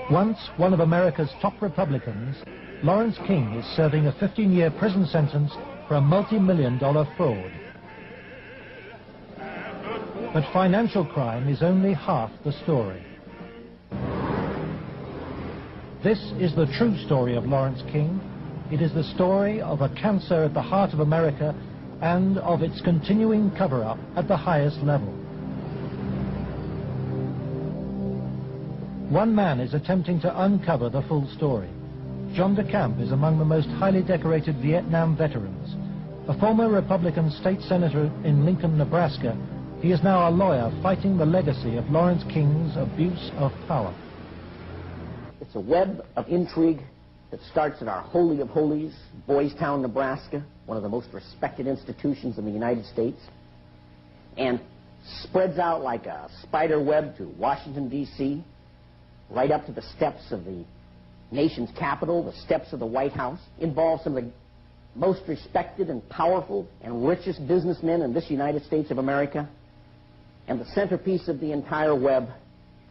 Once one of America's top Republicans, Lawrence King is serving a 15-year prison sentence for a multi-million-dollar fraud. But financial crime is only half the story. This is the true story of Lawrence King. It is the story of a cancer at the heart of America and of its continuing cover-up at the highest level. One man is attempting to uncover the full story. John DeCamp is among the most highly decorated Vietnam veterans. A former Republican state senator in Lincoln, Nebraska, he is now a lawyer fighting the legacy of Lawrence King's abuse of power. It's a web of intrigue that starts at our Holy of Holies, Boys Town, Nebraska, one of the most respected institutions in the United States, and spreads out like a spider web to Washington, D.C., right up to the steps of the nation's capital, the steps of the White House, involves some of the most respected and powerful and richest businessmen in this United States of America. And the centerpiece of the entire web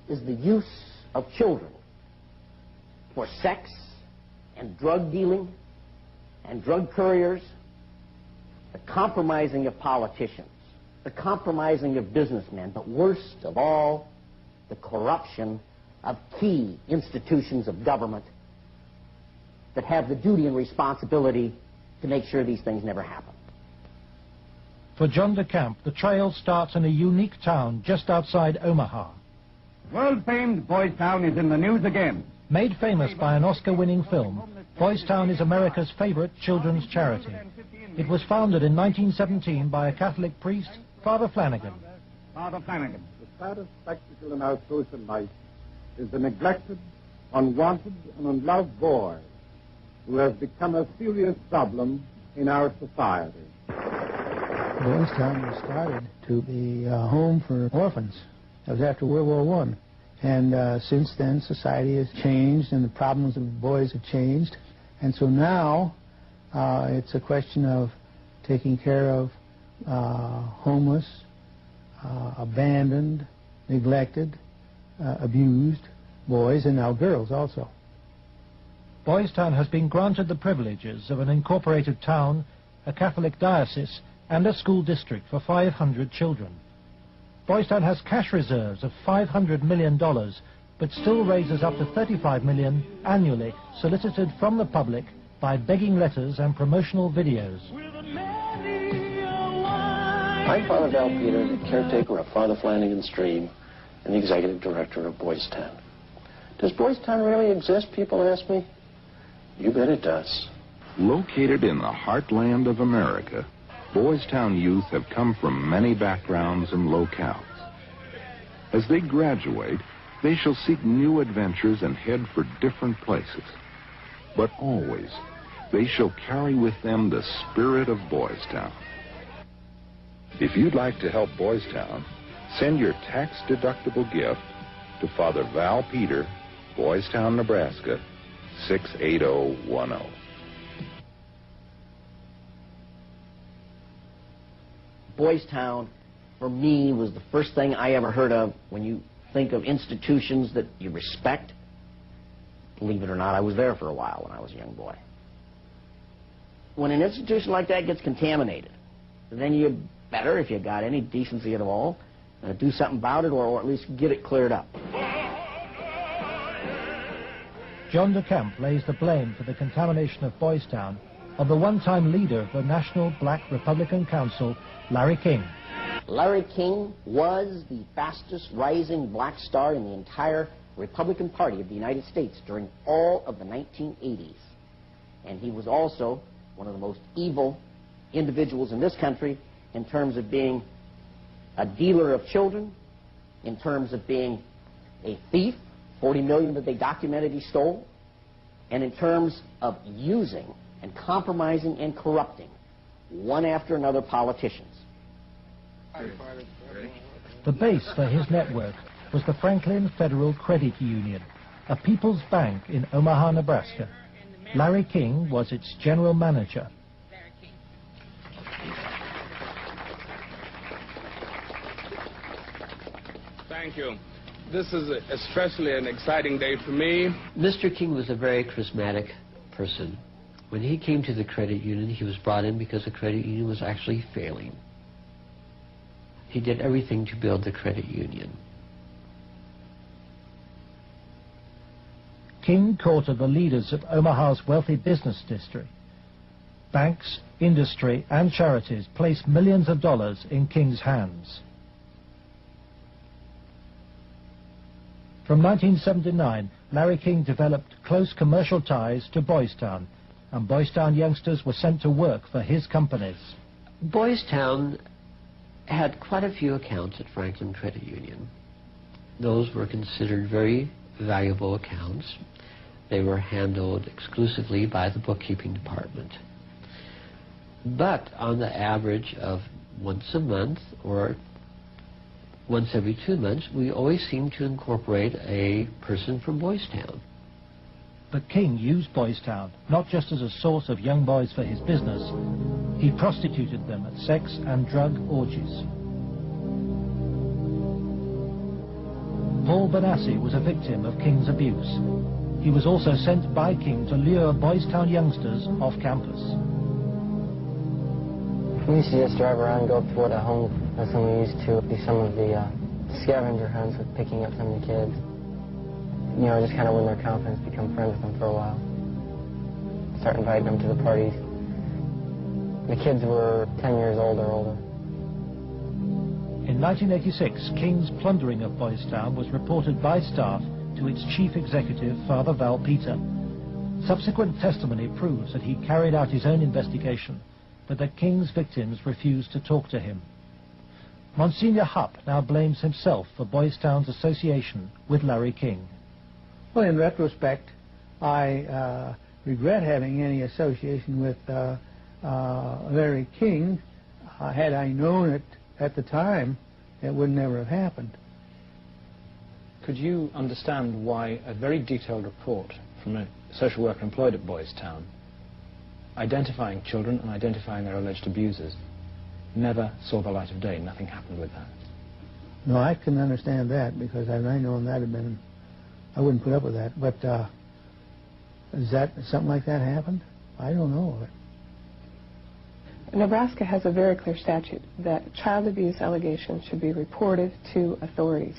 is the use of children for sex and drug dealing and drug couriers, the compromising of politicians, the compromising of businessmen, but worst of all, the corruption of key institutions of government that have the duty and responsibility to make sure these things never happen. For John DeCamp, the trail starts in a unique town just outside Omaha. World-famed Boys Town is in the news again. Made famous by an Oscar-winning film, Boys Town is America's favorite children's charity. It was founded in 1917 by a Catholic priest, Father Flanagan. Father Flanagan. The saddest spectacle in our social life is the neglected, unwanted, and unloved boy who has become a serious problem in our society. Boys Town was started to be a home for orphans. That was after World War I. And since then, society has changed and the problems of boys have changed. And so now, it's a question of taking care of homeless, abandoned, neglected, abused boys, and now girls also. Boys Town has been granted the privileges of an incorporated town, a Catholic diocese, and a school district for 500 children. Boys Town has cash reserves of $500 million, but still raises up to $35 million annually, solicited from the public by begging letters and promotional videos. I'm Father Val Peter, the caretaker of Father Flanagan's Stream and the executive director of Boys Town. Does Boys Town really exist, people ask me? You bet it does. Located in the heartland of America, Boys Town youth have come from many backgrounds and locales. As they graduate, they shall seek new adventures and head for different places. But always, they shall carry with them the spirit of Boys Town. If you'd like to help Boys Town, send your tax-deductible gift to Father Val Peter, Boys Town, Nebraska, 68010. Boys Town, for me, was the first thing I ever heard of when you think of institutions that you respect. Believe it or not, I was there for a while when I was a young boy. When an institution like that gets contaminated, then you better, if you got any decency at all, do something about it, or at least get it cleared up. John DeCamp lays the blame for the contamination of Boys Town on the one-time leader of the National Black Republican Council, Larry King. Larry King was the fastest rising black star in the entire Republican Party of the United States during all of the 1980s. And he was also one of the most evil individuals in this country in terms of being a dealer of children, in terms of being a thief, 40 million that they documented he stole, and in terms of using and compromising and corrupting one after another politicians. The base for his network was the Franklin Federal Credit Union, a people's bank in Omaha, Nebraska. Larry King was its general manager. Thank you. This is especially an exciting day for me. Mr. King was a very charismatic person. When he came to the credit union, he was brought in because the credit union was actually failing. He did everything to build the credit union. King courted the leaders of Omaha's wealthy business district. Banks, industry, and charities placed millions of dollars in King's hands. From 1979, Larry King developed close commercial ties to Boys Town, and Boys Town youngsters were sent to work for his companies. Boys Town had quite a few accounts at Franklin Credit Union. Those were considered very valuable accounts. They were handled exclusively by the bookkeeping department. But on the average of once a month or once every 2 months, we always seemed to incorporate a person from Boys Town. But King used Boys Town not just as a source of young boys for his business. He prostituted them at sex and drug orgies. Paul Bonacci was a victim of King's abuse. He was also sent by King to lure Boys Town youngsters off campus. We used to just drive around and go up toward a home. That's when we used to do some of the scavenger hunts with picking up some of the kids. You know, just kind of win their confidence, become friends with them for a while. Start inviting them to the parties. The kids were 10 years old or older. In 1986, King's plundering of Boys Town was reported by staff to its chief executive, Father Val Peter. Subsequent testimony proves that he carried out his own investigation, but that King's victims refused to talk to him. Monsignor Hupp now blames himself for Boys Town's association with Larry King. Well, in retrospect, I regret having any association with Larry King. Had I known it at the time, it would never have happened. Could you understand why a very detailed report from a social worker employed at Boys Town, identifying children and identifying their alleged abusers, never saw the light of day? Nothing happened with that. No, I can understand that, because had I known that, I wouldn't put up with that. But is that something like that happened? I don't know. Nebraska has a very clear statute that child abuse allegations should be reported to authorities.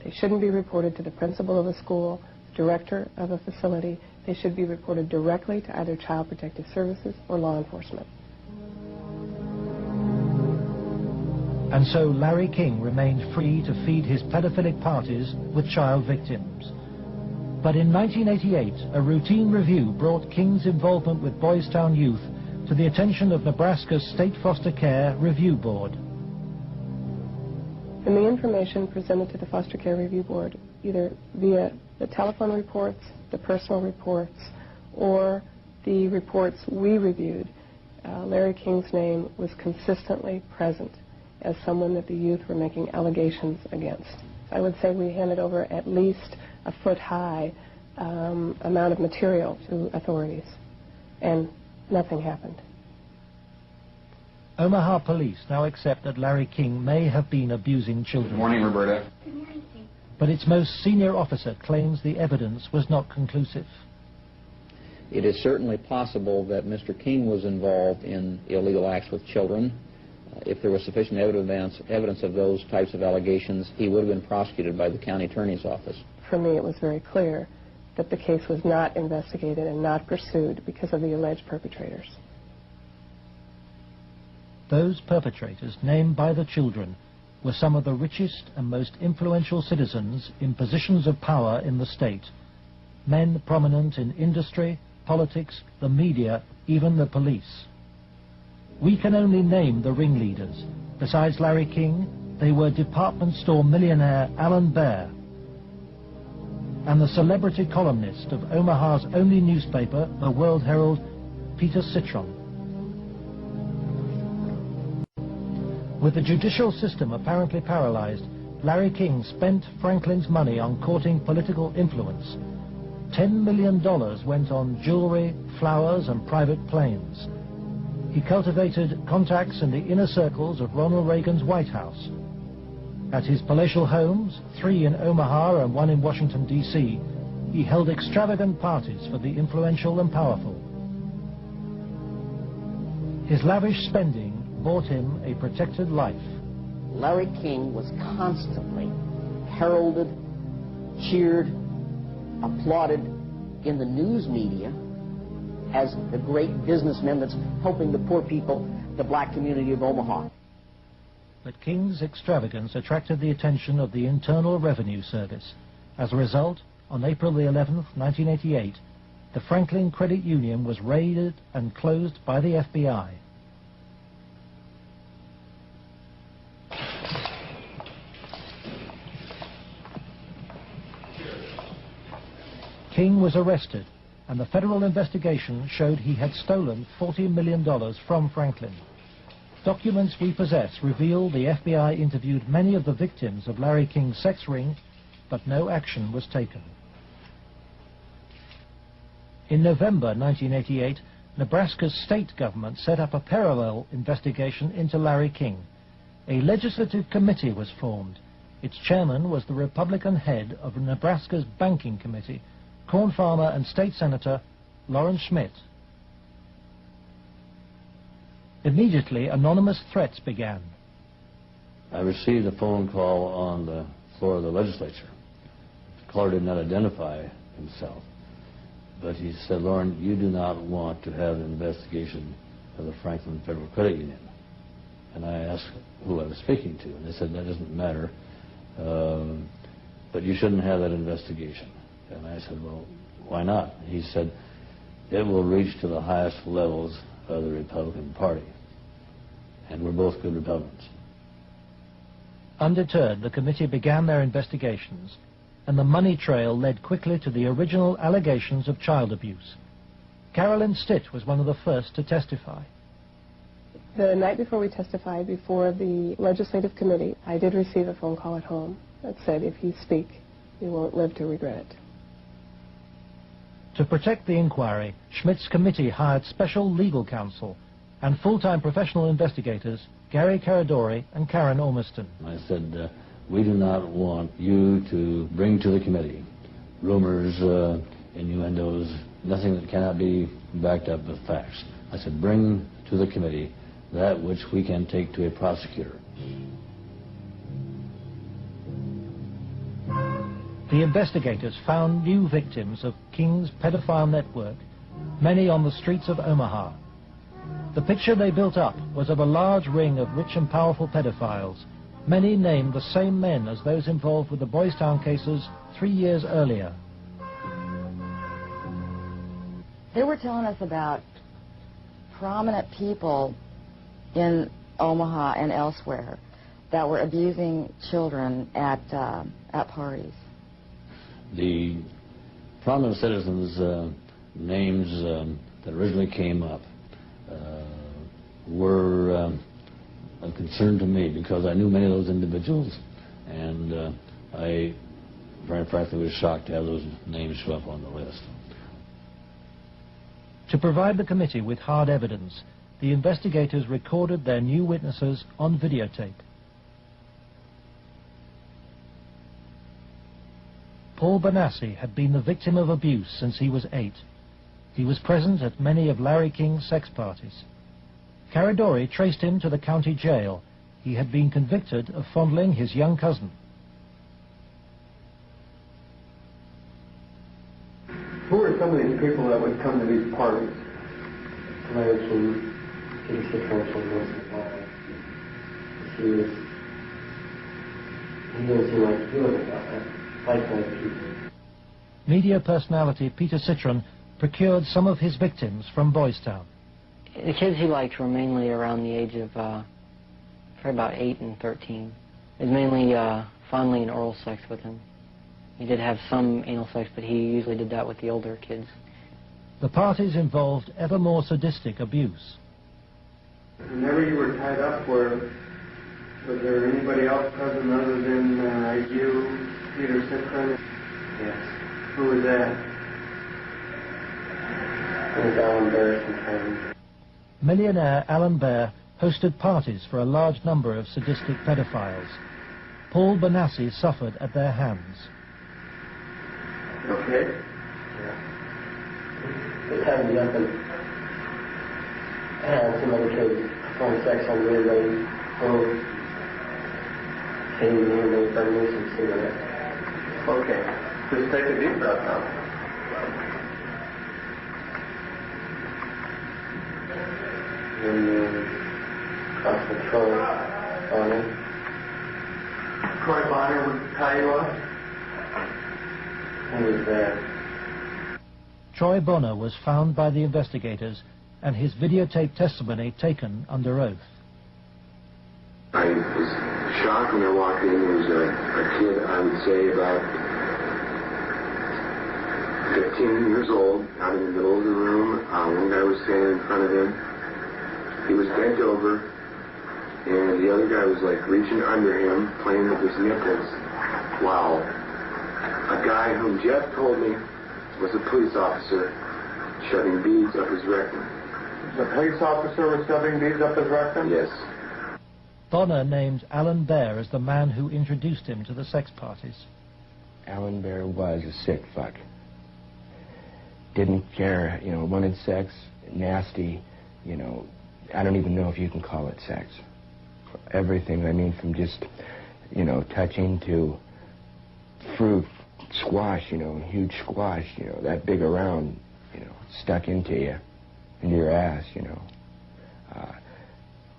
They shouldn't be reported to the principal of a school, director of a facility. They should be reported directly to either Child Protective Services or law enforcement. And so Larry King remained free to feed his pedophilic parties with child victims. But in 1988, a routine review brought King's involvement with Boys Town youth to the attention of Nebraska's State Foster Care Review Board. And the information presented to the Foster Care Review Board, either via the telephone reports, the personal reports, or the reports we reviewed, Larry King's name was consistently present as someone that the youth were making allegations against. I would say we handed over at least a foot-high amount of material to authorities, and nothing happened. Omaha police now accept that Larry King may have been abusing children. Good morning, Roberta. But its most senior officer claims the evidence was not conclusive. It is certainly possible that Mr. King was involved in illegal acts with children. If there was sufficient evidence of those types of allegations, he would have been prosecuted by the county attorney's office. For me, it was very clear that the case was not investigated and not pursued because of the alleged perpetrators. Those perpetrators, named by the children, were some of the richest and most influential citizens in positions of power in the state. Men prominent in industry, politics, the media, even the police. We can only name the ringleaders. Besides Larry King, They were department store millionaire Alan Baer and the celebrity columnist of Omaha's only newspaper, the World Herald, Peter Citron. With the judicial system apparently paralyzed, Larry King spent Franklin's money on courting political influence. $10 million went on jewelry, flowers, and private planes. He cultivated contacts in the inner circles of Ronald Reagan's White House. At his palatial homes, 3 in Omaha and 1 in Washington, D.C., he held extravagant parties for the influential and powerful. His lavish spending bought him a protected life. Larry King was constantly heralded, cheered, applauded in the news media as the great businessman that's helping the poor people, the black community of Omaha. But King's extravagance attracted the attention of the Internal Revenue Service. As a result, on April the 11th, 1988, the Franklin Credit Union was raided and closed by the FBI. King was arrested, and the federal investigation showed he had stolen $40 million from Franklin. Documents we possess reveal the FBI interviewed many of the victims of Larry King's sex ring, but no action was taken. In November 1988, Nebraska's state government set up a parallel investigation into Larry King. A legislative committee was formed. Its chairman was the Republican head of Nebraska's Banking Committee, corn farmer and state senator Lawrence Schmidt. Immediately, anonymous threats began. I received a phone call on the floor of the legislature. The caller did not identify himself, but he said, "Lauren, you do not want to have an investigation of the Franklin Federal Credit Union." And I asked who I was speaking to, and they said, "That doesn't matter, but you shouldn't have that investigation." And I said, "Well, why not?" He said, "It will reach to the highest levels of the Republican Party, and we're both good Republicans." Undeterred, the committee began their investigations, and the money trail led quickly to the original allegations of child abuse. Carolyn Stitt was one of the first to testify. The night before we testified before the legislative committee, I did receive a phone call at home that said, "If you speak, you won't live to regret it." To protect the inquiry, Schmidt's committee hired special legal counsel and full-time professional investigators Gary Caradori and Karen Ormiston. I said, "We do not want you to bring to the committee rumors, innuendos, nothing that cannot be backed up with facts." I said, "Bring to the committee that which we can take to a prosecutor." The investigators found new victims of King's pedophile network, many on the streets of Omaha. The picture they built up was of a large ring of rich and powerful pedophiles. Many named the same men as those involved with the Boys Town cases 3 years earlier. They were telling us about prominent people in Omaha and elsewhere that were abusing children at parties. The prominent citizens' names that originally came up were of concern to me because I knew many of those individuals, and I very frankly was shocked to have those names show up on the list. To provide the committee with hard evidence, the investigators recorded their new witnesses on videotape. Paul Bonacci had been the victim of abuse since he was 8. He was present at many of Larry King's sex parties. Caradori traced him to the county jail. He had been convicted of fondling his young cousin. Who were some of these people that would come to these parties? He didn't seem like doing it. Media personality Peter Citron procured some of his victims from Boys Town. The kids he liked were mainly around the age of probably about 8 and 13. is mainly fondling and oral sex with him. He did have some anal sex, but he usually did that with the older kids. The parties involved ever more sadistic abuse. Whenever you were tied up, was there anybody else present other than you, Peter Sitchin? Yes. Who was that? It was Alan Bear sometimes. Millionaire Alan Bear hosted parties for a large number of sadistic pedophiles. Paul Bonacci suffered at their hands. Okay. They tied me up and had some other kids perform sex on me. They came to me and they burned me some cigarettes. Okay. Just take a deep breath now. And cross control Bonner. Troy Bonner would tie you up? He was there. Troy Bonner was found by the investigators and his videotaped testimony taken under oath. I was shocked when I walked in. There was a kid, I would say about 15 years old, out in the middle of the room. One guy was standing in front of him. He was bent over, and the other guy was like reaching under him, playing with his nipples, while a guy whom Jeff told me was a police officer shoving beads up his rectum. The police officer was shoving beads up his rectum? Yes. Bonner named Alan Bear as the man who introduced him to the sex parties. Alan Bear was a sick fuck. Didn't care, wanted sex, nasty, I don't even know if you can call it sex. Everything, I mean, from just, touching to fruit, squash, huge squash, that big around, stuck into you, into your ass,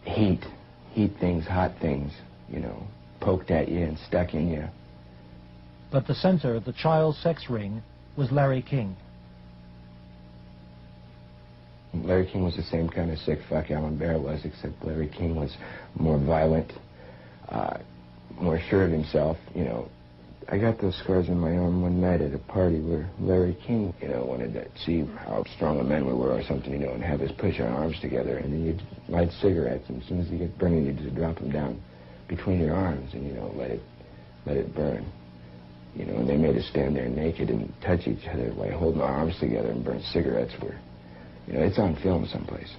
heat things, hot things, poked at you and stuck in you. But the center of the child sex ring was Larry King. Larry King was the same kind of sick fuck Alan Bear was, except Larry King was more violent, more sure of himself. I got those scars on my arm one night at a party where Larry King, wanted to see how strong a man we were or something, and have us push our arms together, and then you'd light cigarettes, and as soon as you get burning, you just drop them down between your arms and, let it burn. And they made us stand there naked and touch each other while holding our arms together and burn cigarettes where, it's on film someplace.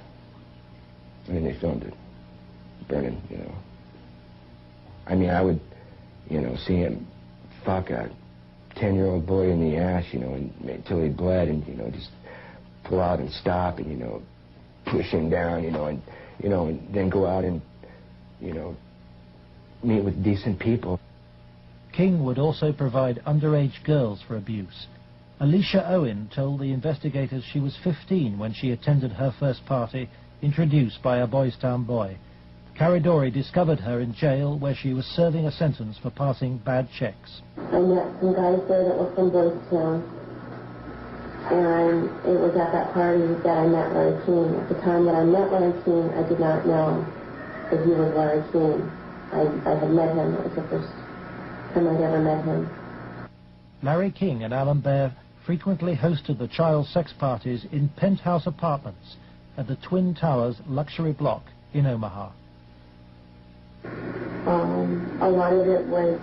I mean, they filmed it, burning, I mean, I would, see him fuck a 10-year-old boy in the ass, until he bled and, just pull out and stop and, push him down, and then go out and, meet with decent people. King would also provide underage girls for abuse. Alicia Owen told the investigators she was 15 when she attended her first party, introduced by a Boys Town boy. Caridori discovered her in jail where she was serving a sentence for passing bad checks. I met some guys there that were from Boys Town, and it was at that party that I met Larry King. At the time that I met Larry King, I did not know that he was Larry King. I had met him. It was the first time I'd ever met him. Larry King and Alan Bear frequently hosted the child sex parties in penthouse apartments at the Twin Towers luxury block in Omaha. A lot of it was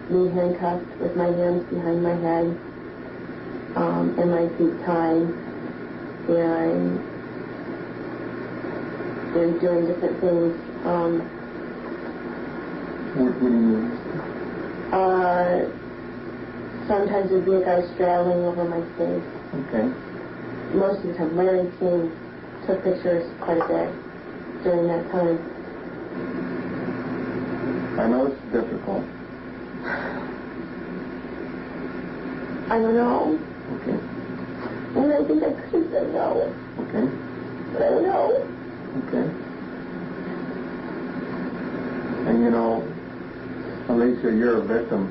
me handcuffed with my hands behind my head and my feet tied, and doing different things. What do you mean? Sometimes there'd be a guy straddling over my face. Okay. Most of the time, Larry King took pictures quite a bit during that time. I know it's difficult. I don't know. Okay. And I think I could have said no. Okay. But I don't know. Okay. And Alicia, you're a victim.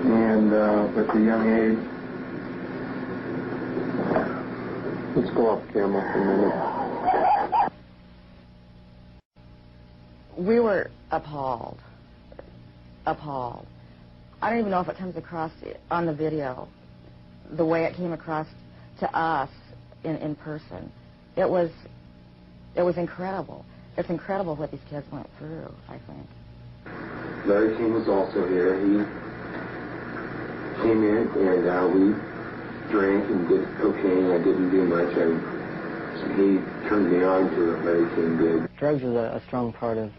And with the young age, let's go off camera for a minute. We were appalled. Appalled. I don't even know if it comes across on the video the way it came across to us in person. It was incredible. It's incredible what these kids went through, I think. Larry King was also here. He came in and we drank and did cocaine. I didn't do much. He turned me on to what Larry King did. Drugs was a strong part of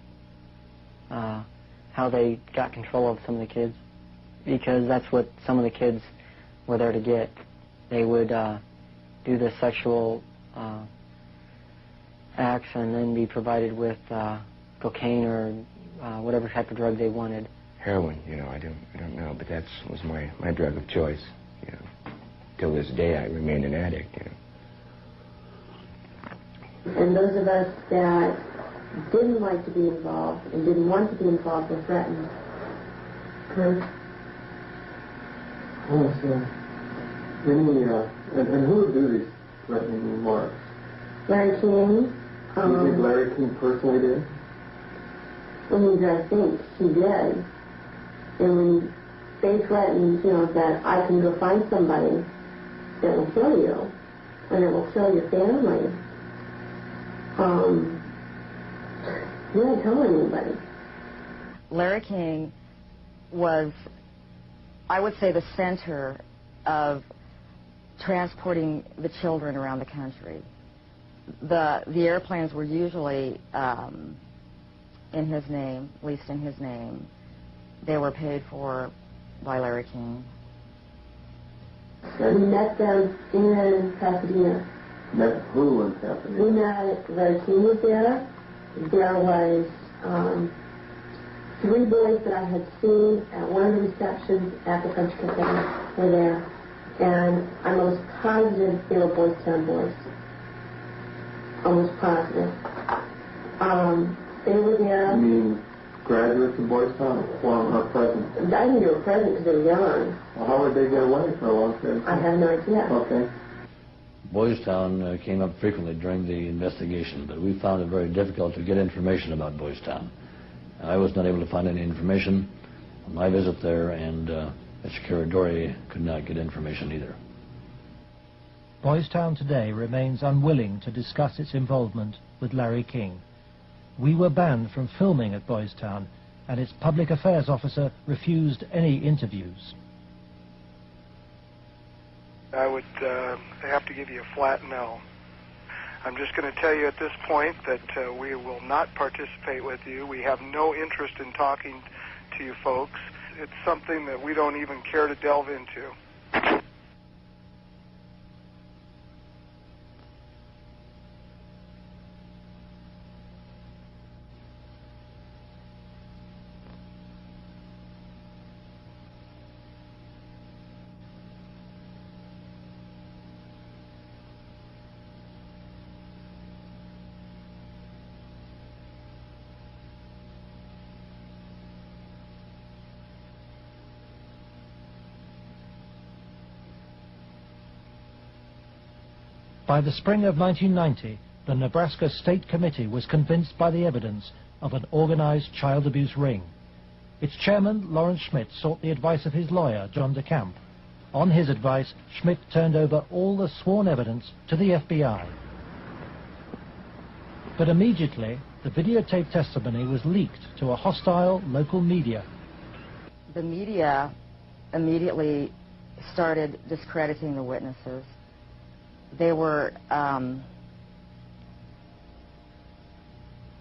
how they got control of some of the kids, because that's what some of the kids were there to get. They would do the sexual acts and then be provided with cocaine or whatever type of drug they wanted. Heroin, you know, I don't know, but that was my drug of choice. You know, till this day I remain an addict. You know. And those of us that didn't like to be involved and didn't want to be involved were threatened. Oh, so and who would do these threatening remarks? Larry King. Do you think Larry King personally did? I think he did. And when they threatened, you know, that I can go find somebody that will kill you, and it will kill your family, you didn't tell anybody. Larry King was, I would say, the center of transporting the children around the country. The airplanes were usually in his name, at least in his name. They were paid for by Larry King. We met them in Pasadena. Met who in Pasadena? We met, Larry King was there. There was 3 boys that I had seen at one of the receptions at the country cafe were there. And I'm almost positive they were Boys Town boys. Almost positive. They were there. You mean graduates of Boys Town or present? I think they were present because they were young. Well, how would they get away for a long period of time? I have no idea. Okay. Boys Town came up frequently during the investigation, but we found it very difficult to get information about Boys Town. I was not able to find any information on my visit there, and Mr. Caradori could not get information either. Boys Town today remains unwilling to discuss its involvement with Larry King. We were banned from filming at Boys Town, and its public affairs officer refused any interviews. I would have to give you a flat no. I'm just going to tell you at this point that we will not participate with you. We have no interest in talking to you folks. It's something that we don't even care to delve into. By the spring of 1990, the Nebraska State Committee was convinced by the evidence of an organized child abuse ring. Its chairman, Lawrence Schmidt, sought the advice of his lawyer, John DeCamp. On his advice, Schmidt turned over all the sworn evidence to the FBI. But immediately, the videotape testimony was leaked to a hostile local media. The media immediately started discrediting the witnesses. They were,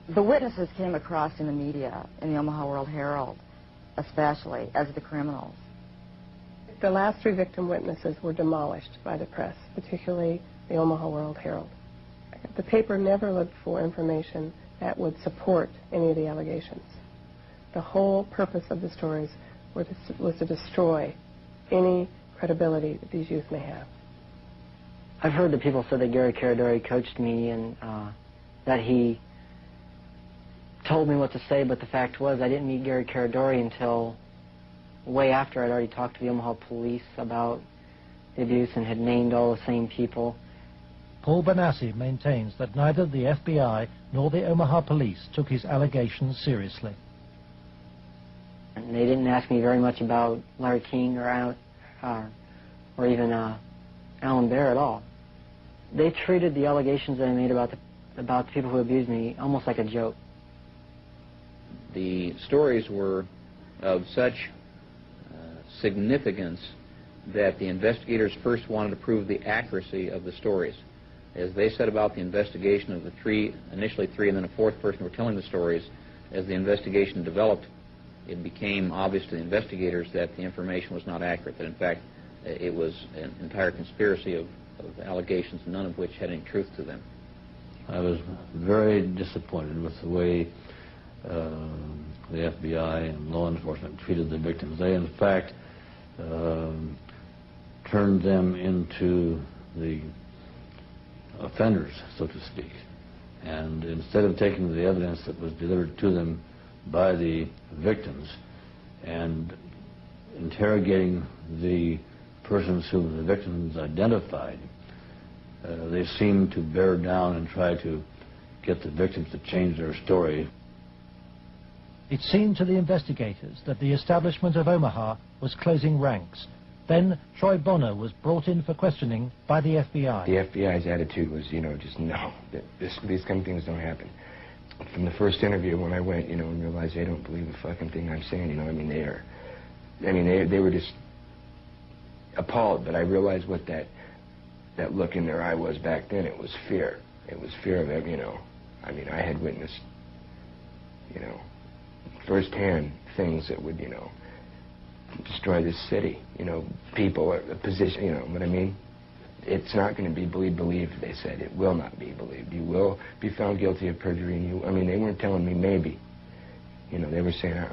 the witnesses came across in the media, in the Omaha World-Herald, especially, as the criminals. The last 3 victim witnesses were demolished by the press, particularly the Omaha World-Herald. The paper never looked for information that would support any of the allegations. The whole purpose of the stories was to destroy any credibility that these youth may have. I've heard that people said that Gary Caradori coached me and that he told me what to say, but the fact was I didn't meet Gary Caradori until way after I'd already talked to the Omaha police about the abuse and had named all the same people. Paul Bonacci maintains that neither the FBI nor the Omaha police took his allegations seriously. They didn't ask me very much about Larry King or even Alan Bear at all. They treated the allegations that I made about the people who abused me almost like a joke. The stories were of such significance that the investigators first wanted to prove the accuracy of the stories. As they set about the investigation of the initially three and then a fourth person who were telling the stories, as the investigation developed, it became obvious to the investigators that the information was not accurate, that in fact it was an entire conspiracy of allegations, none of which had any truth to them. I was very disappointed with the way the FBI and law enforcement treated the victims. They, in fact, turned them into the offenders, so to speak. And instead of taking the evidence that was delivered to them by the victims and interrogating the persons whom the victims identified, they seemed to bear down and try to get the victims to change their story. It seemed to the investigators that the establishment of Omaha was closing ranks. Then Troy Bonner was brought in for questioning by the FBI. The FBI's attitude was, just no, these kind of things don't happen. From the first interview when I went, and realized they don't believe a fucking thing I'm saying, they were just appalled. But I realized what that look in their eye was back then. It was fear. It was fear of it, I had witnessed, firsthand things that would, destroy this city, people, a position, what I mean? It's not going to be believed, they said. It will not be believed. You will be found guilty of perjury, and they weren't telling me maybe. They were saying,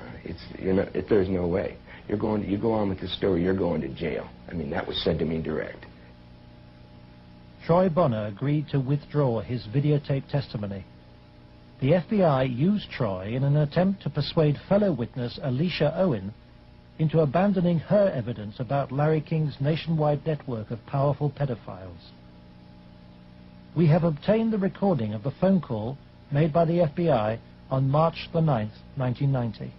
there's no way. You go on with this story, you're going to jail. That was said to me direct. Troy Bonner agreed to withdraw his videotape testimony. The FBI used Troy in an attempt to persuade fellow witness Alicia Owen into abandoning her evidence about Larry King's nationwide network of powerful pedophiles. We have obtained the recording of the phone call made by the FBI on March the 9th, 1990.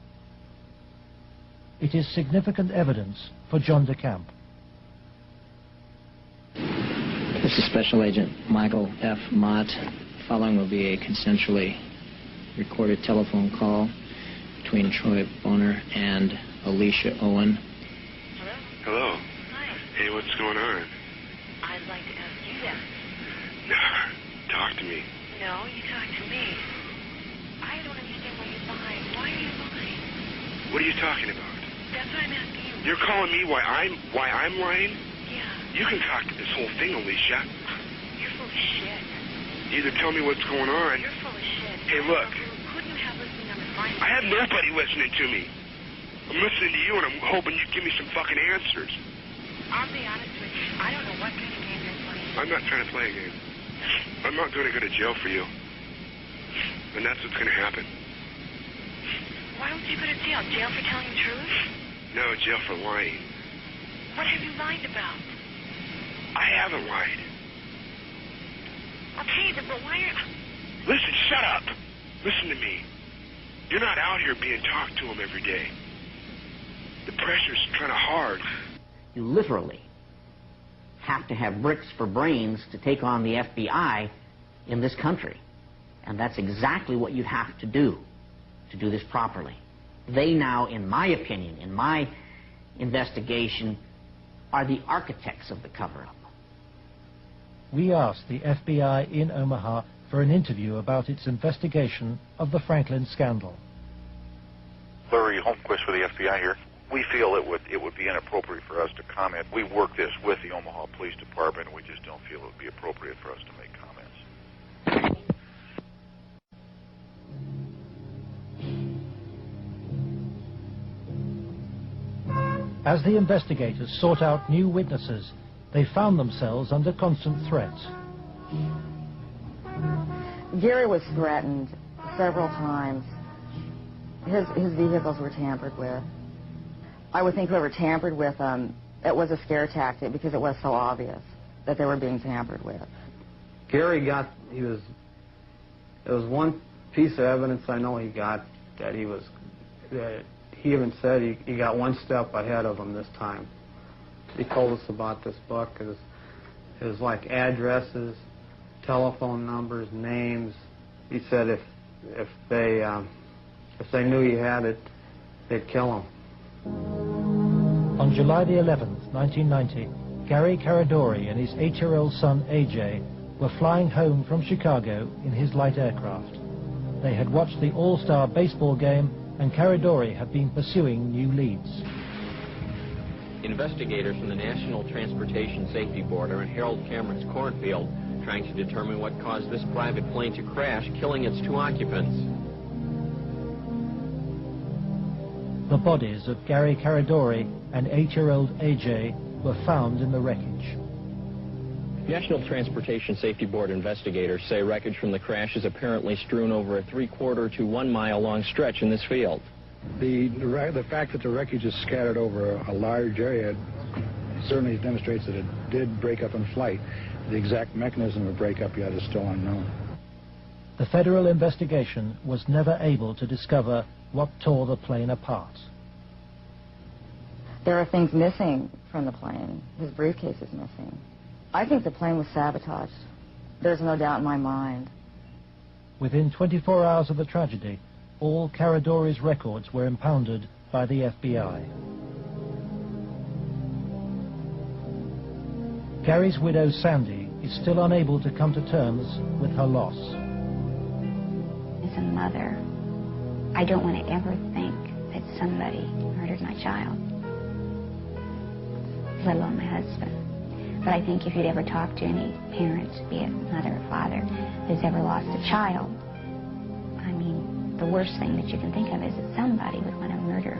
It is significant evidence for John DeCamp. This is Special Agent Michael F. Mott. Following will be a consensually recorded telephone call between Troy Bonner and Alicia Owen. Hello. Hi. Hey, what's going on? I'd like to ask you that. No, talk to me. No, you talk to me. I don't understand why you're lying. Why are you lying? What are you talking about? That's what I'm asking you. You're calling me why I'm lying? Yeah. You can talk to this whole thing, Alicia. You're full of shit. Either tell me what's going on. You're full of shit. Hey, look. Who do you have listening on the phone? I have nobody listening to me. I'm listening to you, and I'm hoping you give me some fucking answers. I'll be honest with you. I don't know what kind of game you're playing. I'm not trying to play a game. I'm not going to go to jail for you. And that's what's going to happen. Why would you go to jail? Jail for telling the truth? No, jail for lying. What have you lied about? I haven't lied. Okay, but why are... Listen, shut up. Listen to me. You're not out here being talked to them every day. The pressure's kind of hard. You literally have to have bricks for brains to take on the FBI in this country. And that's exactly what you have to do this properly. They now, in my opinion, in my investigation, are the architects of the cover-up. We asked the FBI in Omaha for an interview about its investigation of the Franklin scandal. Larry Holmquist for the FBI here. We feel it would be inappropriate for us to comment. We work this with the Omaha Police Department, and we just don't feel it would be appropriate for us to make comments. As the investigators sought out new witnesses, they found themselves under constant threat. Gary was threatened several times. His vehicles were tampered with. I would think whoever tampered with them, it was a scare tactic because it was so obvious that they were being tampered with. Gary got, there was one piece of evidence I know he got that he even said he got one step ahead of him this time. He told us about this book. It was like addresses, telephone numbers, names. He said if they knew he had it, they'd kill him. On July the 11th, 1990, Gary Caradori and his 8-year-old son AJ were flying home from Chicago in his light aircraft. They had watched the All-Star baseball game, and Caradori had been pursuing new leads. Investigators from the National Transportation Safety Board are in Harold Cameron's cornfield trying to determine what caused this private plane to crash, killing its 2 occupants. The bodies of Gary Caradori and 8-year-old AJ were found in the wreckage. National Transportation Safety Board investigators say wreckage from the crash is apparently strewn over a 3/4 to 1 mile long stretch in this field. The fact that the wreckage is scattered over a large area certainly demonstrates that it did break up in flight. The exact mechanism of breakup yet is still unknown. The federal investigation was never able to discover what tore the plane apart. There are things missing from the plane. His briefcase is missing. I think the plane was sabotaged. There's no doubt in my mind. Within 24 hours of the tragedy, all Caradori's records were impounded by the FBI. Gary's widow, Sandy, is still unable to come to terms with her loss. As a mother, I don't want to ever think that somebody murdered my child, let alone my husband. But I think if you'd ever talk to any parent, be it mother or father, who's ever lost a child, I mean, the worst thing that you can think of is that somebody would want to murder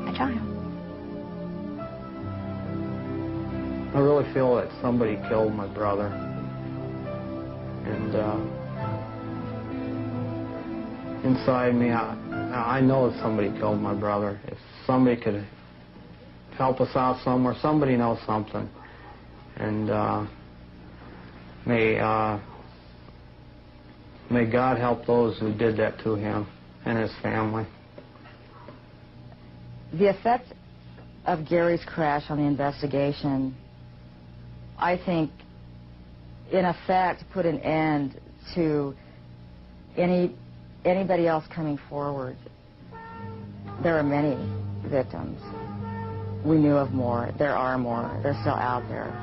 a child. I really feel that somebody killed my brother. And inside me, I know that somebody killed my brother. If somebody could help us out somewhere, somebody knows something. And may God help those who did that to him and his family. The effect of Gary's crash on the investigation, I think, in effect, put an end to anybody else coming forward. There are many victims. We knew of more. There are more. They're still out there.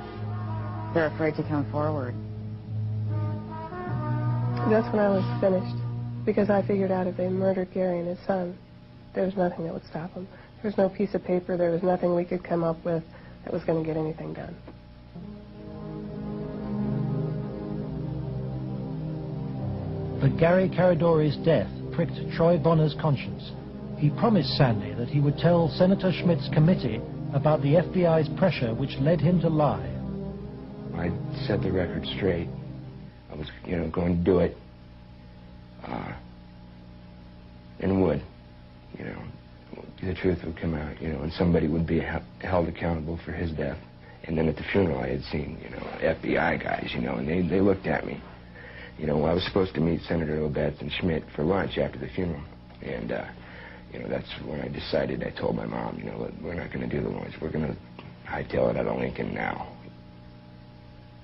They're afraid to come forward. That's when I was finished, because I figured out if they murdered Gary and his son, there was nothing that would stop them. There was no piece of paper. There was nothing we could come up with that was going to get anything done. But Gary Caradori's death pricked Troy Bonner's conscience. He promised Sandy that he would tell Senator Schmidt's committee about the FBI's pressure which led him to lie. I set the record straight. I was, going to do it. And would, the truth would come out, and somebody would be held accountable for his death. And then at the funeral I had seen, FBI guys, and they looked at me. I was supposed to meet Senator Obetz and Schmidt for lunch after the funeral. And, that's when I decided, I told my mom, we're not going to do the lunch. We're going to hightail it out of Lincoln now.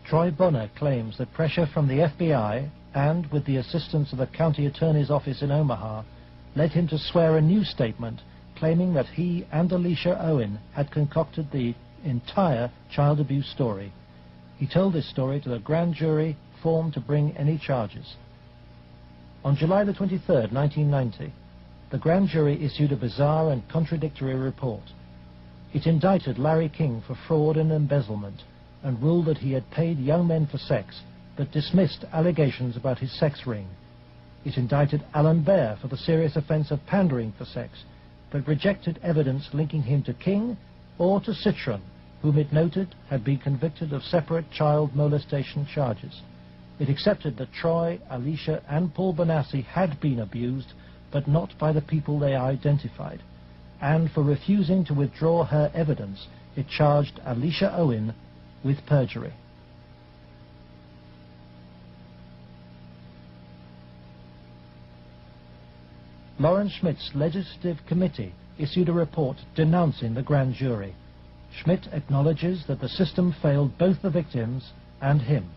Troy Bonner claims that pressure from the FBI and with the assistance of the county attorney's office in Omaha led him to swear a new statement claiming that he and Alicia Owen had concocted the entire child abuse story. He told this story to the grand jury formed to bring any charges. On July the 23rd, 1990, the grand jury issued a bizarre and contradictory report. It indicted Larry King for fraud and embezzlement and ruled that he had paid young men for sex, but dismissed allegations about his sex ring. It indicted Alan Baer for the serious offense of pandering for sex, but rejected evidence linking him to King or to Citron, whom it noted had been convicted of separate child molestation charges. It accepted that Troy, Alicia, and Paul Bonacci had been abused, but not by the people they identified. And for refusing to withdraw her evidence, it charged Alicia Owen with perjury. Lawrence Schmidt's legislative committee issued a report denouncing the grand jury. Schmidt acknowledges that the system failed both the victims and him.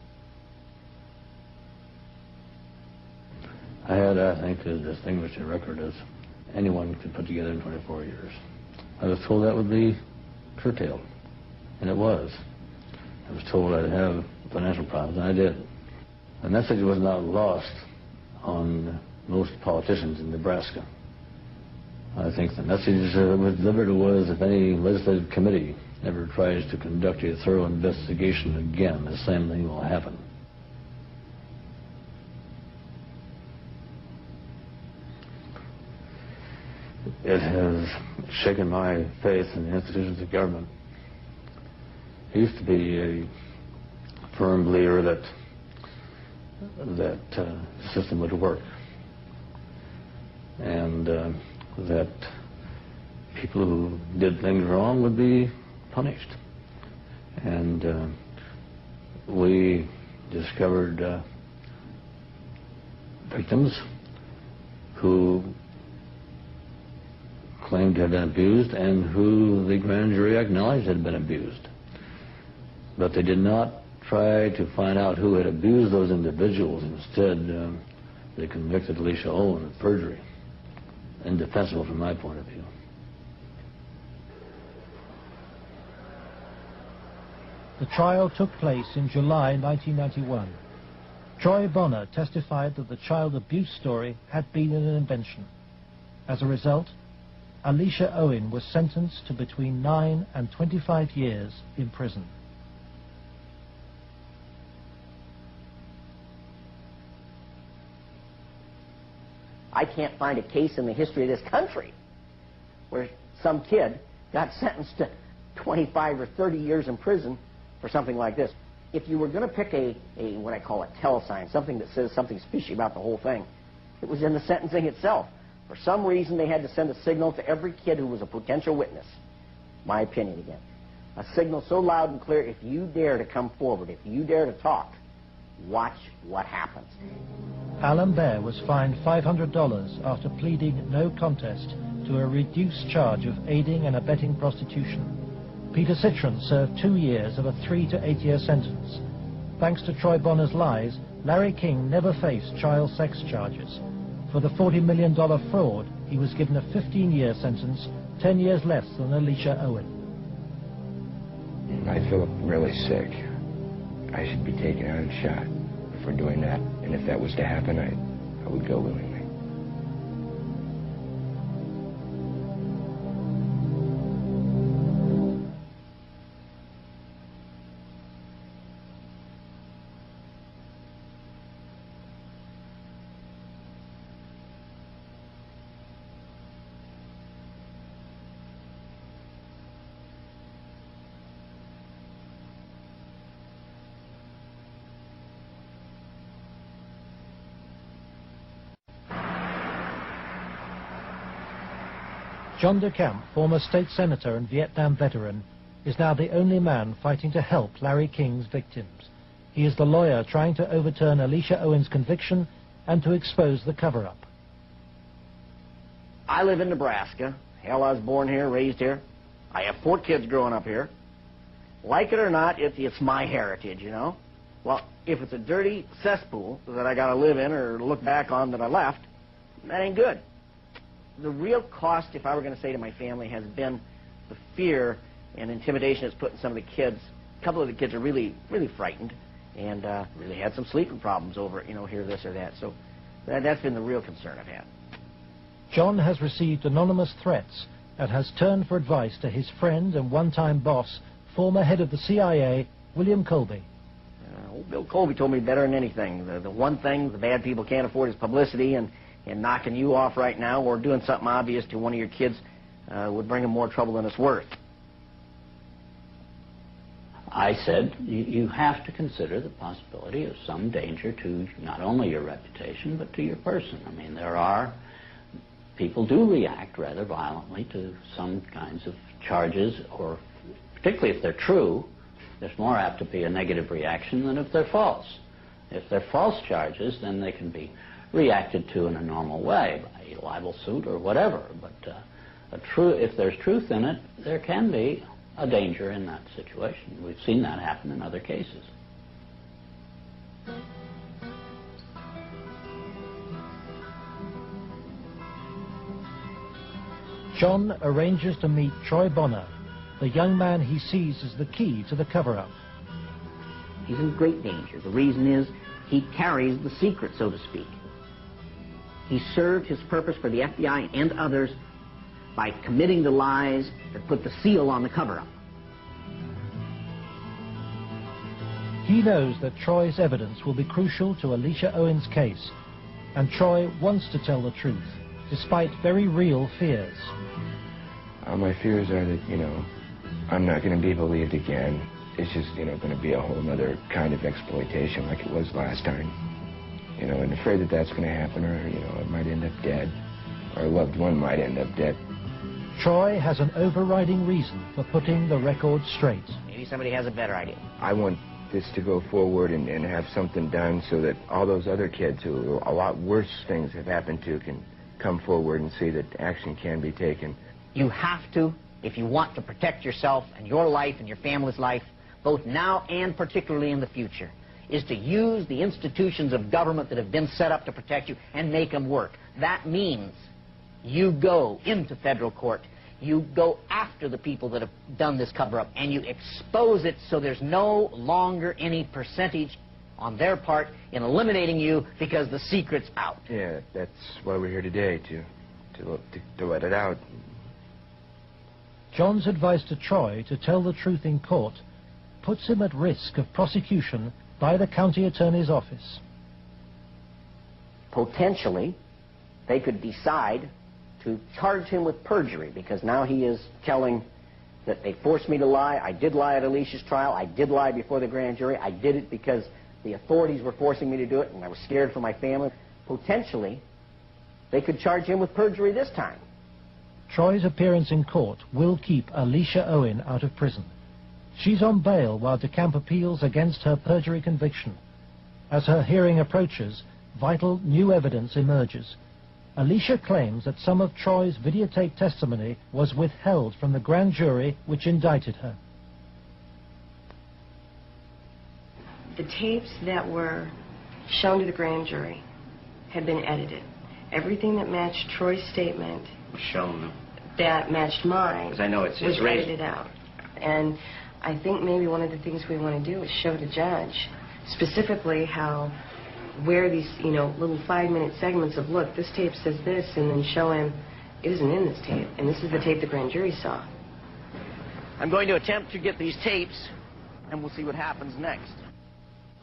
I had, I think, as distinguished a record as anyone could put together in 24 years. I was told that would be curtailed, and it was. I was told I'd have financial problems, and I did. The message was not lost on most politicians in Nebraska. I think the message that was delivered was, if any legislative committee ever tries to conduct a thorough investigation again, the same thing will happen. It has shaken my faith in the institutions of government. I used to be a firm believer that the system would work, and that people who did things wrong would be punished. And we discovered victims who claimed to have been abused and who the grand jury acknowledged had been abused. But they did not try to find out who had abused those individuals. Instead, they convicted Alicia Owen of perjury. Indefensible from my point of view. The trial took place in July 1991. Troy Bonner testified that the child abuse story had been an invention. As a result, Alicia Owen was sentenced to between 9 and 25 years in prison. I can't find a case in the history of this country where some kid got sentenced to 25 or 30 years in prison for something like this. If you were going to pick a what I call a telesign, something that says something fishy about the whole thing, it was in the sentencing itself. For some reason, they had to send a signal to every kid who was a potential witness. My opinion again. A signal so loud and clear, if you dare to come forward, if you dare to talk, watch what happens. Alan Baer was fined $500 after pleading no contest to a reduced charge of aiding and abetting prostitution. Peter Citron served 2 years of a 3 to 8 year sentence. Thanks to Troy Bonner's lies, Larry King never faced child sex charges. For the $40 million fraud, he was given a 15-year sentence, 10 years less than Alicia Owen. I feel really sick. I should be taken out and shot for doing that. And if that was to happen, I would go willingly. John DeCamp, former state senator and Vietnam veteran, is now the only man fighting to help Larry King's victims. He is the lawyer trying to overturn Alicia Owen's conviction and to expose the cover-up. I live in Nebraska. Hell, I was born here, raised here. I have 4 kids growing up here. Like it or not, it's my heritage, you know. Well, if it's a dirty cesspool that I got to live in or look back on that I left, that ain't good. The real cost, if I were going to say to my family, has been the fear and intimidation it's put in some of the kids. A couple of the kids are really, really frightened and really had some sleeping problems over, you know, here, this or that. So that's been the real concern I've had. John has received anonymous threats and has turned for advice to his friend and one-time boss, former head of the CIA, William Colby. Old Bill Colby told me better than anything. The one thing the bad people can't afford is publicity, and knocking you off right now or doing something obvious to one of your kids would bring them more trouble than it's worth. I said, you have to consider the possibility of some danger to not only your reputation, but to your person. I mean, people do react rather violently to some kinds of charges, or particularly if they're true, there's more apt to be a negative reaction than if they're false. If they're false charges, then they can be reacted to in a normal way, by a libel suit or whatever. But if there's truth in it, there can be a danger in that situation. We've seen that happen in other cases. John arranges to meet Troy Bonner, the young man he sees as the key to the cover-up. He's in great danger. The reason is he carries the secret, so to speak. He served his purpose for the FBI and others by committing the lies that put the seal on the cover-up. He knows that Troy's evidence will be crucial to Alicia Owen's case, and Troy wants to tell the truth, despite very real fears. My fears are that, I'm not going to be believed again. It's just, going to be a whole other kind of exploitation like it was last time. And afraid that that's going to happen, or, I might end up dead, or a loved one might end up dead. Troy has an overriding reason for putting the record straight. Maybe somebody has a better idea. I want this to go forward and have something done so that all those other kids who a lot worse things have happened to can come forward and see that action can be taken. You have to, if you want to protect yourself and your life and your family's life, both now and particularly in the future, is to use the institutions of government that have been set up to protect you and make them work. That means you go into federal court, you go after the people that have done this cover-up, and you expose it so there's no longer any percentage on their part in eliminating you because the secret's out. Yeah, that's why we're here today, to let it out. John's advice to Troy to tell the truth in court puts him at risk of prosecution by the county attorney's office. Potentially, they could decide to charge him with perjury, because now he is telling that they forced me to lie. I did lie at Alicia's trial. I did lie before the grand jury. I did it because the authorities were forcing me to do it, and I was scared for my family. Potentially, they could charge him with perjury this time. Troy's appearance in court will keep Alicia Owen out of prison. She's on bail while DeCamp appeals against her perjury conviction. As her hearing approaches, vital new evidence emerges. Alicia claims that some of Troy's videotaped testimony was withheld from the grand jury which indicted her. The tapes that were shown to the grand jury had been edited. Everything that matched Troy's statement Shown. that matched mine Because I know it's was raised. edited out. And I think maybe one of the things we want to do is show the judge specifically how, where these, little 5-minute segments of, look, this tape says this, and then show him it isn't in this tape, and this is the tape the grand jury saw. I'm going to attempt to get these tapes, and we'll see what happens next.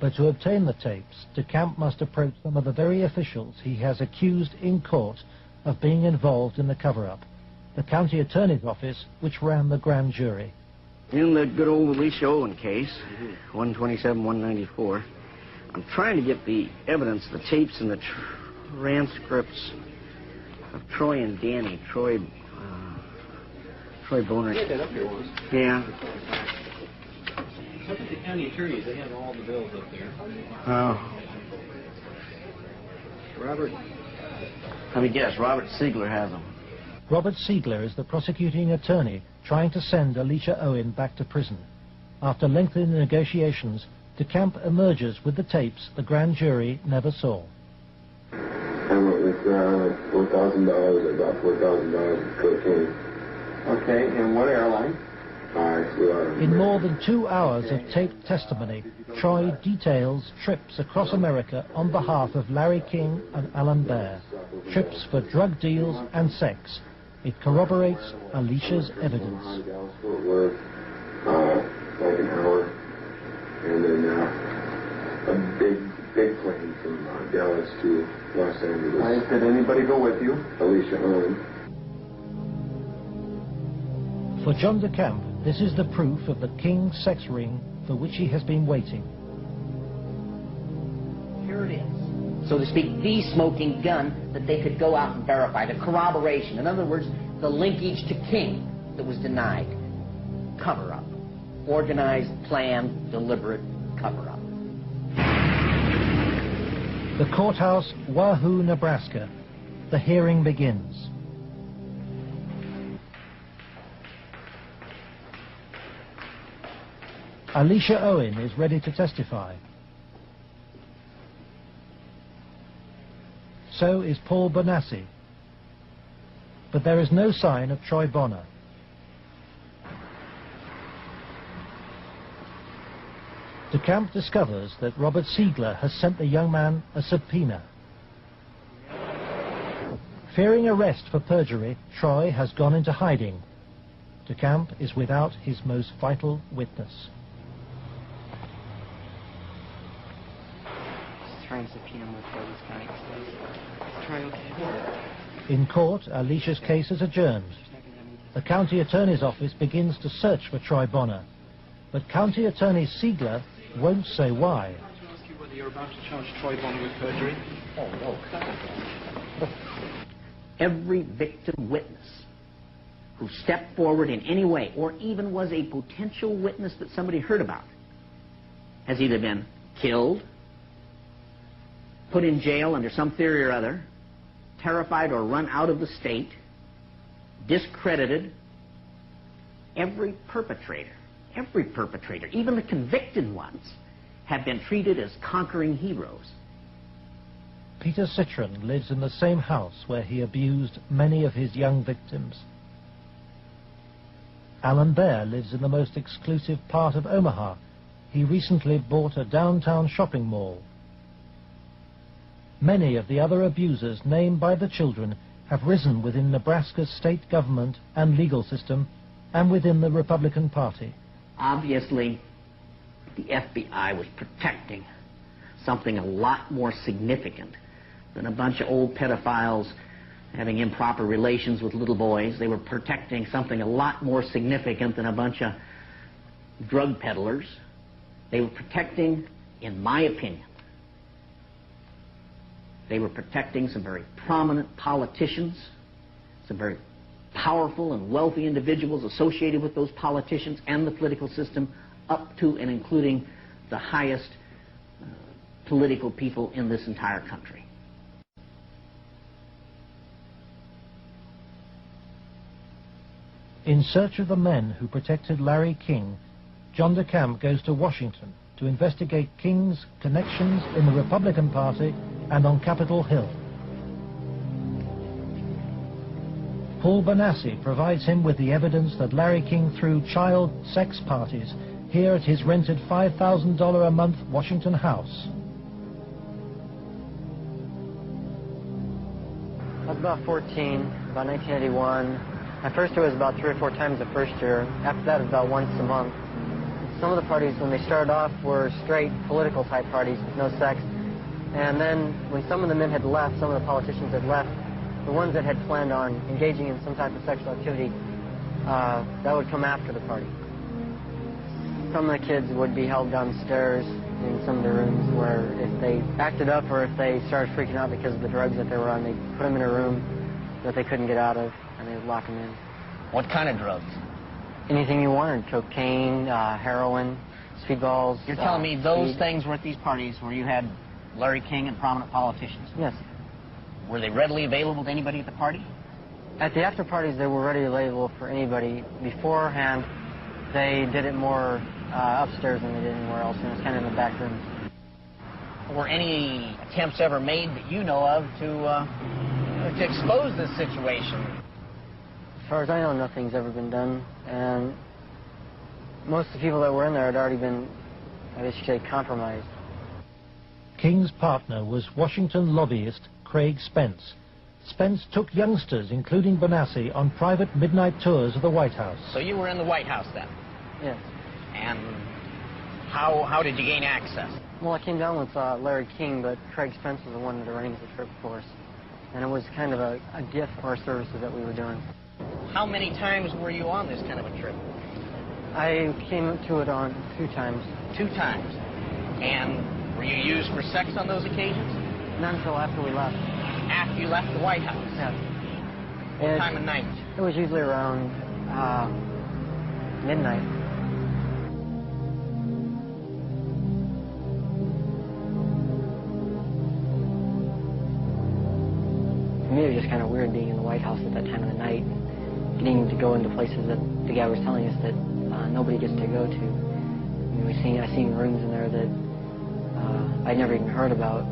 But to obtain the tapes, DeCamp must approach some of the very officials he has accused in court of being involved in the cover-up, the county attorney's office which ran the grand jury. In the good old Alicia Owen case, 127-194, I'm trying to get the evidence, the tapes and the transcripts of Troy and Danny. Troy Bonacci. He had that up here once. Yeah. Look at the county attorneys. They have all the bills up there. Oh. Robert. Let me guess, Robert Siegler has them. Robert Siegler is the prosecuting attorney trying to send Alicia Owen back to prison. After lengthy negotiations, DeCamp emerges with the tapes the grand jury never saw. I went with $4,000, about $4,000 of cocaine. Okay, and what airline? In more than 2 hours of taped testimony, Troy details trips across America on behalf of Larry King and Alan Baer. Trips for drug deals and sex. It corroborates Alicia's evidence. Fort Worth, like an hour, and then a big plane from Dallas to Los Angeles. Did anybody go with you? Alicia Owen. For John DeCamp, this is the proof of the King sex ring for which he has been waiting. Here it is. So to speak, the smoking gun that they could go out and verify, the corroboration. In other words, the linkage to King that was denied. Cover-up. Organized, planned, deliberate cover-up. The courthouse, Wahoo, Nebraska. The hearing begins. Alicia Owen is ready to testify. So is Paul Bonacci. But there is no sign of Troy Bonner. DeCamp discovers that Robert Siegler has sent the young man a subpoena. Fearing arrest for perjury, Troy has gone into hiding. DeCamp is without his most vital witness. Trying to subpoena him before this guy says, Troy, okay? In court, Alicia's case is adjourned. The county attorney's office begins to search for Troy Bonner, but County Attorney Siegler won't say why. I'd like to ask you whether you're about to charge Troy Bonner with perjury. Every victim witness who stepped forward in any way, or even was a potential witness that somebody heard about, has either been killed, put in jail under some theory or other, terrified or run out of the state, discredited. Every perpetrator, even the convicted ones, have been treated as conquering heroes. Peter Citron lives in the same house where he abused many of his young victims. Alan Baer lives in the most exclusive part of Omaha. He recently bought a downtown shopping mall. Many of the other abusers named by the children have risen within Nebraska's state government and legal system and within the Republican Party. Obviously, the FBI was protecting something a lot more significant than a bunch of old pedophiles having improper relations with little boys. They were protecting something a lot more significant than a bunch of drug peddlers. They were protecting, in my opinion, they were protecting some very prominent politicians, some very powerful and wealthy individuals associated with those politicians and the political system, up to and including the highest political people in this entire country. In search of the men who protected Larry King, John DeCamp goes to Washington to investigate King's connections in the Republican Party and on Capitol Hill. Paul Bonacci provides him with the evidence that Larry King threw child sex parties here at his rented $5,000 a month Washington house. I was about 14, about 1981. At first it was about 3 or 4 times the first year. After that it was about once a month. Some of the parties, when they started off, were straight political type parties with no sex. And then when some of the men had left, some of the politicians had left, the ones that had planned on engaging in some type of sexual activity, that would come after the party. Some of the kids would be held downstairs in some of the rooms where if they acted up or if they started freaking out because of the drugs that they were on, they'd put them in a room that they couldn't get out of, and they would lock them in. What kind of drugs? Anything you wanted: cocaine, heroin, speedballs. You're telling me those speed. things were at these parties where you had Larry King and prominent politicians? Yes. Were they readily available to anybody at the party? At the after parties, they were readily available for anybody. Beforehand, they did it more upstairs than they did anywhere else, and it was kind of in the back rooms. Were any attempts ever made that you know of to expose this situation? As far as I know, nothing's ever been done, and most of the people that were in there had already been, I guess you could say, compromised. King's partner was Washington lobbyist Craig Spence. Spence took youngsters, including Bonacci, on private midnight tours of the White House. So you were in the White House then? Yes. And how did you gain access? Well, I came down with Larry King, but Craig Spence was the one that arranged the trip for us. And it was kind of a gift for our services that we were doing. How many times were you on this kind of a trip? I came to it on 2 times. 2 times. And were you used for sex on those occasions? Not until after we left. After you left the White House? Yeah. What time of night? It was usually around midnight. just kind of weird being in the White House at that time of the night, and getting to go into places that the guy was telling us that nobody gets to go to. I mean, I seen rooms in there that I'd never even heard about.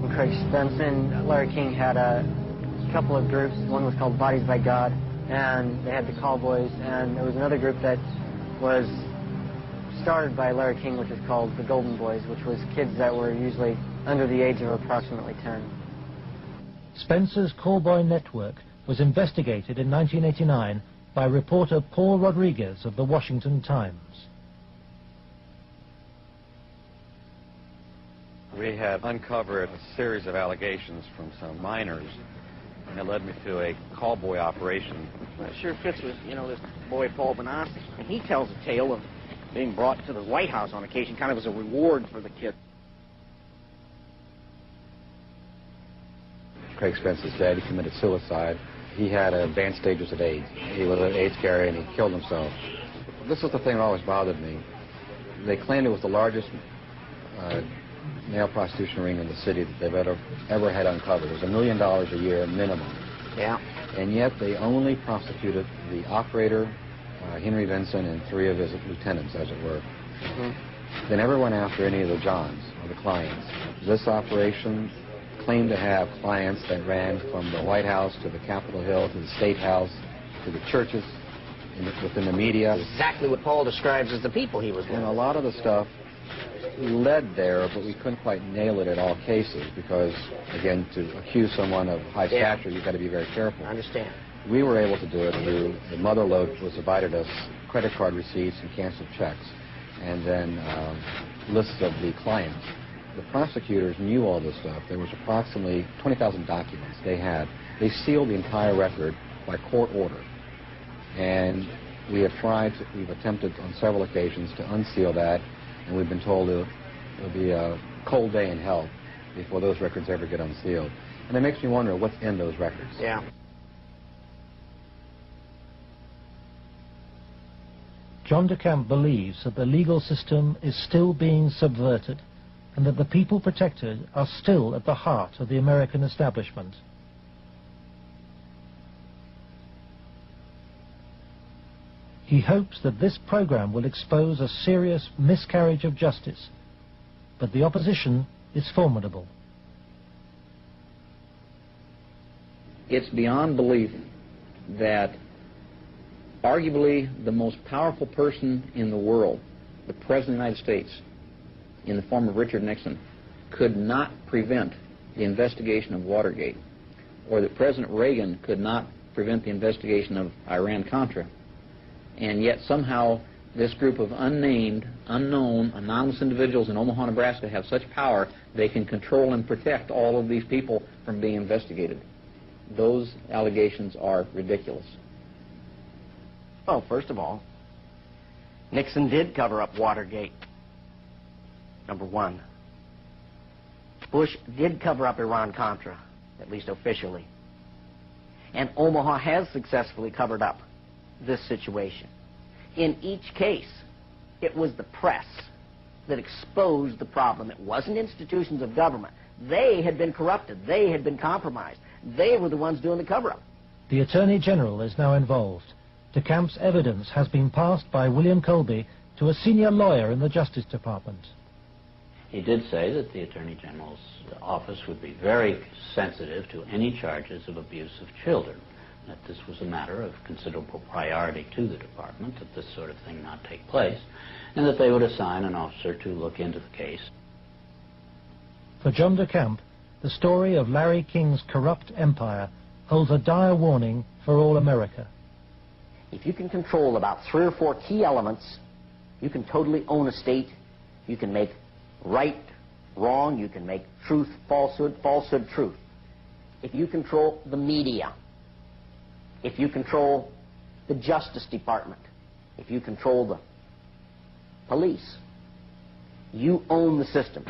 When Craig Spence and Larry King had a couple of groups. One was called Bodies by God, and they had the Cowboys, and there was another group that was started by Larry King, which was called the Golden Boys, which was kids that were usually under the age of approximately 10. Spencer's callboy network was investigated in 1989 by reporter Paul Rodriguez of the Washington Times. We had uncovered a series of allegations from some minors, and it led me to a callboy operation. Well, it sure fits with, this boy Paul Bonacci. And he tells a tale of being brought to the White House on occasion, kind of as a reward for the kid. Craig Spence's dad, he committed suicide. He had advanced stages of AIDS. He was an AIDS carrier, and he killed himself. This was the thing that always bothered me. They claimed it was the largest male prostitution ring in the city that they've ever had uncovered. It was $1 million a year minimum. Yeah. And yet they only prosecuted the operator, Henry Vinson, and 3 of his lieutenants, as it were. Mm-hmm. They never went after any of the Johns or the clients. This operation claimed to have clients that ran from the White House to the Capitol Hill to the State House to the churches, within the media. Exactly what Paul describes as the people he was with. And a lot of the stuff led there, but we couldn't quite nail it in all cases because, again, to accuse someone of high stature, you've got to be very careful. I understand. We were able to do it through the mother lode was provided us credit card receipts and canceled checks, and then lists of the clients. The prosecutors knew all this stuff. There was approximately 20,000 documents they had. They sealed the entire record by court order. And we've attempted on several occasions to unseal that, and we've been told it'll be a cold day in hell before those records ever get unsealed. And it makes me wonder what's in those records. Yeah. John DeCamp believes that the legal system is still being subverted and that the people protected are still at the heart of the American establishment. He hopes that this program will expose a serious miscarriage of justice, but the opposition is formidable. It's beyond belief that arguably the most powerful person in the world, the President of the United States, in the form of Richard Nixon, could not prevent the investigation of Watergate, or that President Reagan could not prevent the investigation of Iran-Contra. And yet somehow this group of unnamed, unknown, anonymous individuals in Omaha, Nebraska have such power they can control and protect all of these people from being investigated. Those allegations are ridiculous. Well, first of all, Nixon did cover up Watergate. Number one. Bush did cover up Iran-Contra, at least officially. And Omaha has successfully covered up this situation. In each case, it was the press that exposed the problem. It wasn't institutions of government. They had been corrupted. They had been compromised. They were the ones doing the cover-up. The Attorney General is now involved. DeCamp's evidence has been passed by William Colby to a senior lawyer in the Justice Department. He did say that the Attorney General's office would be very sensitive to any charges of abuse of children, that this was a matter of considerable priority to the department, that this sort of thing not take place, and that they would assign an officer to look into the case. For John DeCamp, the story of Larry King's corrupt empire holds a dire warning for all America. If you can control about 3 or 4 key elements, you can totally own a state. You can make right wrong. You can make truth falsehood, falsehood truth. If you control the media, if you control the Justice Department, if you control the police, you own the system.